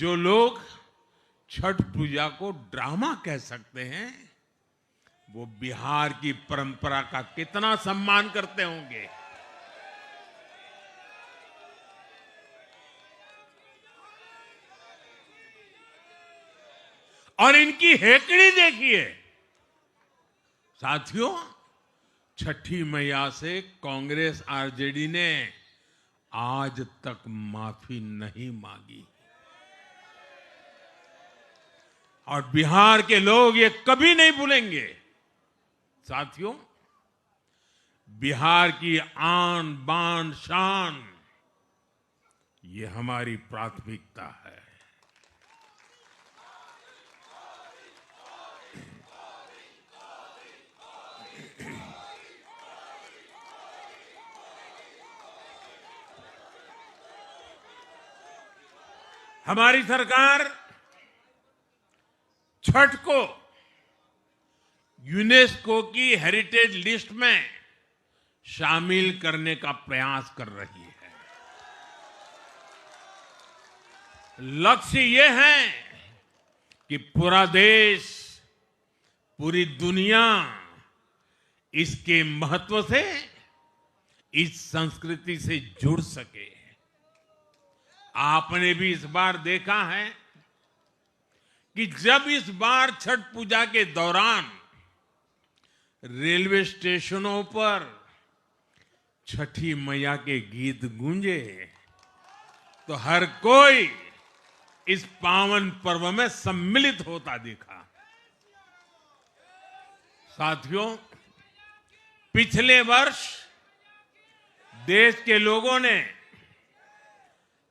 जो लोग छठ पूजा को ड्रामा कह सकते हैं, वो बिहार की परंपरा का कितना सम्मान करते होंगे। और इनकी हेकड़ी देखिए साथियों, छठी मैया से कांग्रेस आरजेडी ने आज तक माफी नहीं मांगी और बिहार के लोग ये कभी नहीं भूलेंगे। साथियों, बिहार की आन बान शान ये हमारी प्राथमिकता है। हमारी सरकार छठ को यूनेस्को की हेरिटेज लिस्ट में शामिल करने का प्रयास कर रही है। लक्ष्य ये है कि पूरा देश, पूरी दुनिया इसके महत्व से, इस संस्कृति से जुड़ सके। आपने भी इस बार देखा है कि जब इस बार छठ पूजा के दौरान रेलवे स्टेशनों पर छठी मैया के गीत गूंजे तो हर कोई इस पावन पर्व में सम्मिलित होता दिखा। साथियों, पिछले वर्ष देश के लोगों ने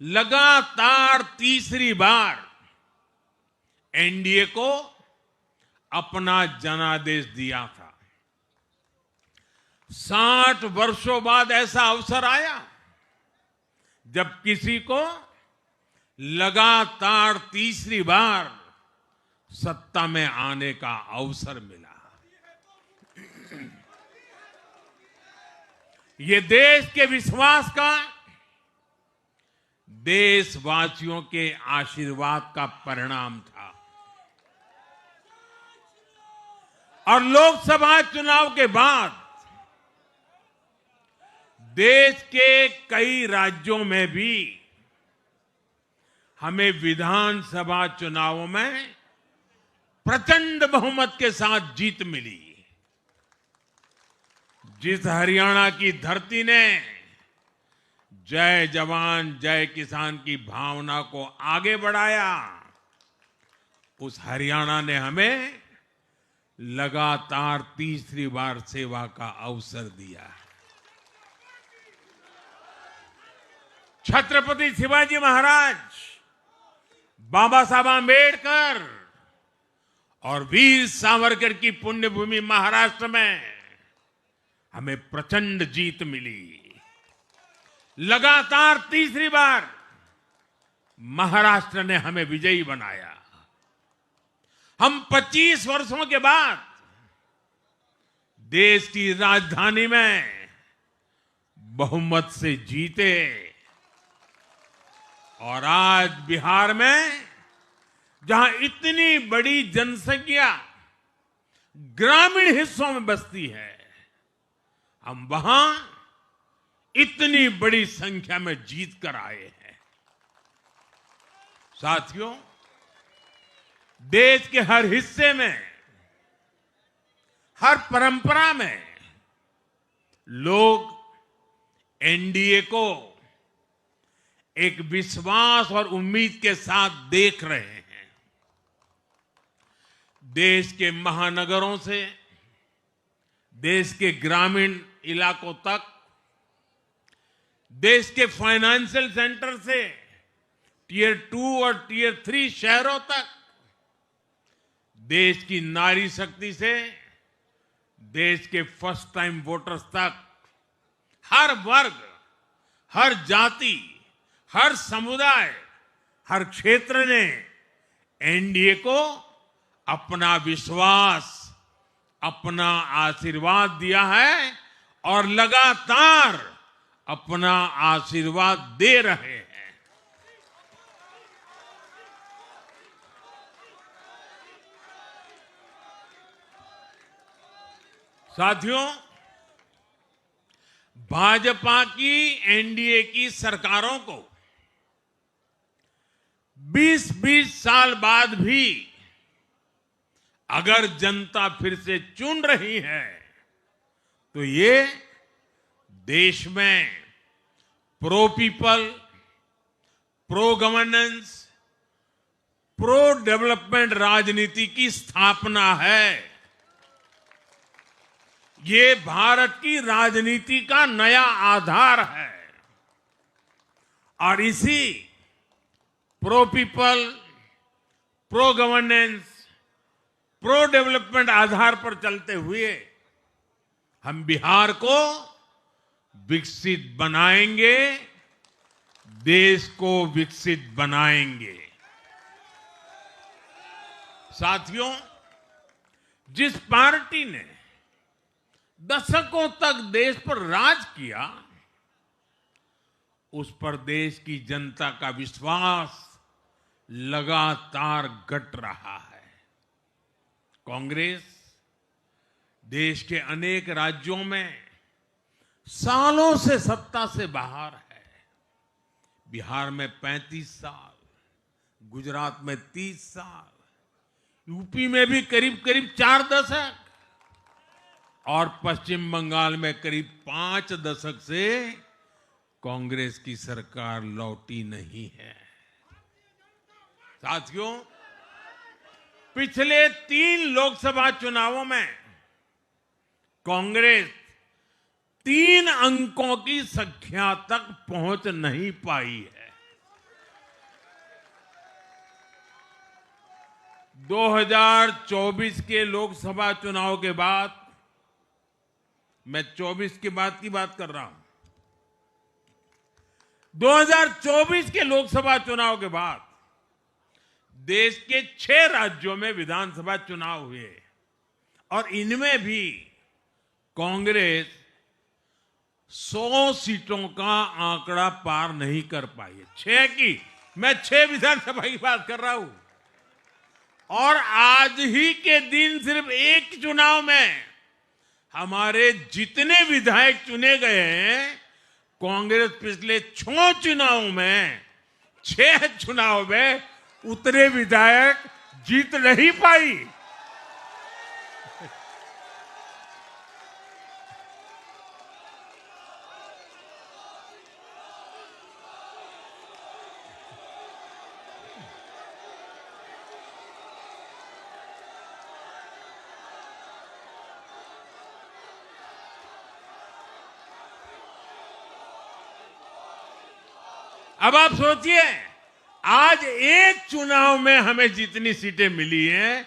लगातार तीसरी बार एनडीए को अपना जनादेश दिया था। 60 वर्षों बाद ऐसा अवसर आया जब किसी को लगातार तीसरी बार सत्ता में आने का अवसर मिला। ये देश के विश्वास का, देशवासियों के आशीर्वाद का परिणाम था। और लोकसभा चुनाव के बाद देश के कई राज्यों में भी हमें विधानसभा चुनावों में प्रचंड बहुमत के साथ जीत मिली। जिस हरियाणा की धरती ने जय जवान जय किसान की भावना को आगे बढ़ाया, उस हरियाणा ने हमें लगातार तीसरी बार सेवा का अवसर दिया। छत्रपति शिवाजी महाराज, बाबा साहब आंबेडकर और वीर सावरकर की पुण्यभूमि महाराष्ट्र में हमें प्रचंड जीत मिली। लगातार तीसरी बार महाराष्ट्र ने हमें विजयी बनाया। हम 25 वर्षों के बाद देश की राजधानी में बहुमत से जीते और आज बिहार में जहां इतनी बड़ी जनसंख्या ग्रामीण हिस्सों में बसती है, हम वहां इतनी बड़ी संख्या में जीत कर आए हैं। साथियों, देश के हर हिस्से में, हर परंपरा में लोग एनडीए को एक विश्वास और उम्मीद के साथ देख रहे हैं। देश के महानगरों से देश के ग्रामीण इलाकों तक, देश के फाइनेंशियल सेंटर से टियर 2 और टियर 3 शहरों तक, देश की नारी शक्ति से देश के फर्स्ट टाइम वोटर्स तक, हर वर्ग, हर जाति, हर समुदाय, हर क्षेत्र ने एनडीए को अपना विश्वास, अपना आशीर्वाद दिया है और लगातार अपना आशीर्वाद दे रहे हैं। साथियों, भाजपा की एनडीए की सरकारों को 20-20 साल बाद भी अगर जनता फिर से चुन रही है तो ये देश में pro people, pro governance, pro development राजनीति की स्थापना है। ये भारत की राजनीति का नया आधार है और इसी pro people, pro governance, pro development आधार पर चलते हुए हम बिहार को विकसित बनाएंगे, देश को विकसित बनाएंगे। साथियों, जिस पार्टी ने दशकों तक देश पर राज किया, उस पर देश की जनता का विश्वास लगातार घट रहा है। कांग्रेस देश के अनेक राज्यों में सालों से सत्ता से बाहर है। बिहार में 35 साल, गुजरात में 30 साल, यूपी में भी करीब करीब 4 दशक और पश्चिम बंगाल में करीब 5 दशक से कांग्रेस की सरकार लौटी नहीं है। साथियों, पिछले 3 लोकसभा चुनावों में कांग्रेस 3 अंकों की संख्या तक पहुंच नहीं पाई है। 2024 के लोकसभा चुनाव के बाद, मैं 24 के बाद की बात कर रहा हूं, 2024 के लोकसभा चुनाव के बाद देश के 6 राज्यों में विधानसभा चुनाव हुए और इनमें भी कांग्रेस 100 सीटों का आंकड़ा पार नहीं कर पाई है। 6 की, मैं 6 विधानसभा की बात कर रहा हूं और आज ही के दिन सिर्फ एक चुनाव में हमारे जितने विधायक चुने गए हैं, कांग्रेस पिछले 6 चुनावों में 6 चुनाव में उतने विधायक जीत नहीं पाई। अब आप सोचिए, आज एक चुनाव में हमें जितनी सीटें मिली हैं,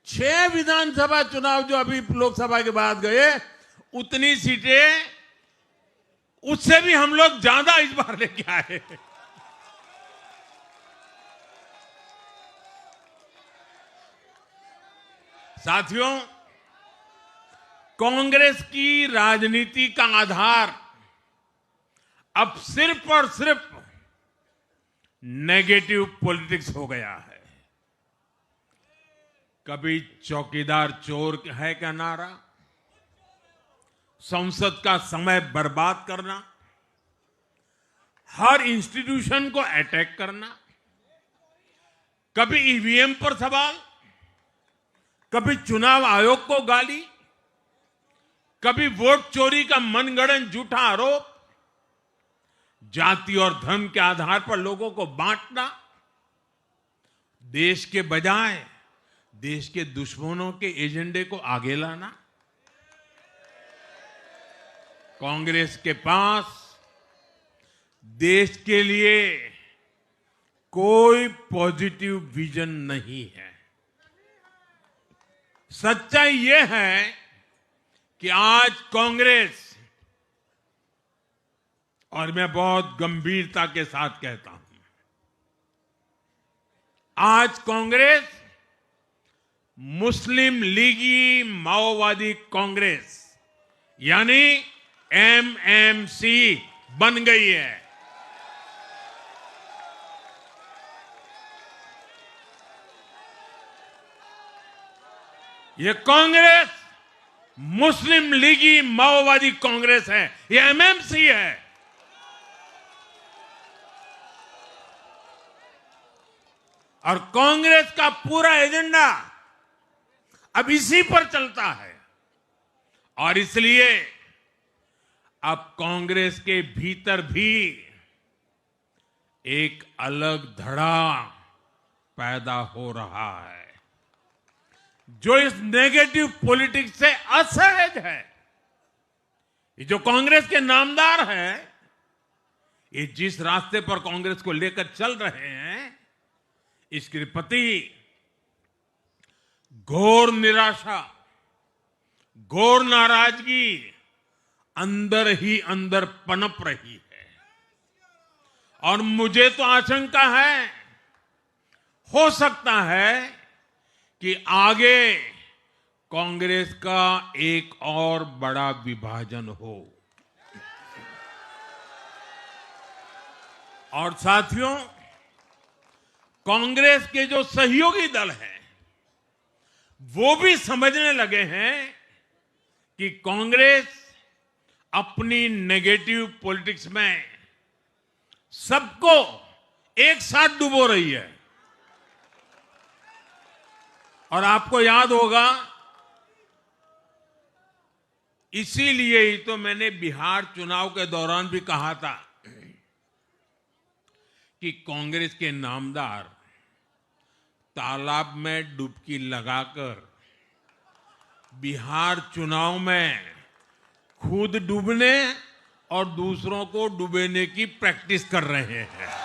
6 विधानसभा चुनाव जो अभी लोकसभा के बाद गए, उतनी सीटें उससे भी हम लोग ज्यादा इस बार लेके आए। साथियों, कांग्रेस की राजनीति का आधार अब सिर्फ और सिर्फ नेगेटिव पॉलिटिक्स हो गया है। कभी चौकीदार चोर है का नारा, संसद का समय बर्बाद करना, हर इंस्टीट्यूशन को अटैक करना, कभी ईवीएम पर सवाल, कभी चुनाव आयोग को गाली, कभी वोट चोरी का मनगढ़ंत झूठा आरोप, जाति और धर्म के आधार पर लोगों को बांटना, देश के बजाय देश के दुश्मनों के एजेंडे को आगे लाना। कांग्रेस के पास देश के लिए कोई पॉजिटिव विजन नहीं है। सच्चाई यह है कि आज कांग्रेस, और मैं बहुत गंभीरता के साथ कहता हूं, आज कांग्रेस मुस्लिम लीगी माओवादी कांग्रेस यानी एमएमसी बन गई है। ये कांग्रेस मुस्लिम लीगी माओवादी कांग्रेस है, ये एमएमसी है। और कांग्रेस का पूरा एजेंडा अब इसी पर चलता है। और इसलिए अब कांग्रेस के भीतर भी एक अलग धड़ा पैदा हो रहा है जो इस नेगेटिव पॉलिटिक्स से असहज है। ये जो कांग्रेस के नामदार हैं, ये जिस रास्ते पर कांग्रेस को लेकर चल रहे हैं, इसके प्रति घोर निराशा, घोर नाराजगी अंदर ही अंदर पनप रही है। और मुझे तो आशंका है, हो सकता है कि आगे कांग्रेस का एक और बड़ा विभाजन हो। और साथियों, कांग्रेस के जो सहयोगी दल हैं, वो भी समझने लगे हैं कि कांग्रेस अपनी नेगेटिव पॉलिटिक्स में सबको एक साथ डुबो रही है। और आपको याद होगा, इसीलिए ही तो मैंने बिहार चुनाव के दौरान भी कहा था कि कांग्रेस के नामदार तालाब में डुबकी लगाकर बिहार चुनाव में खुद डूबने और दूसरों को डुबेने की प्रैक्टिस कर रहे हैं।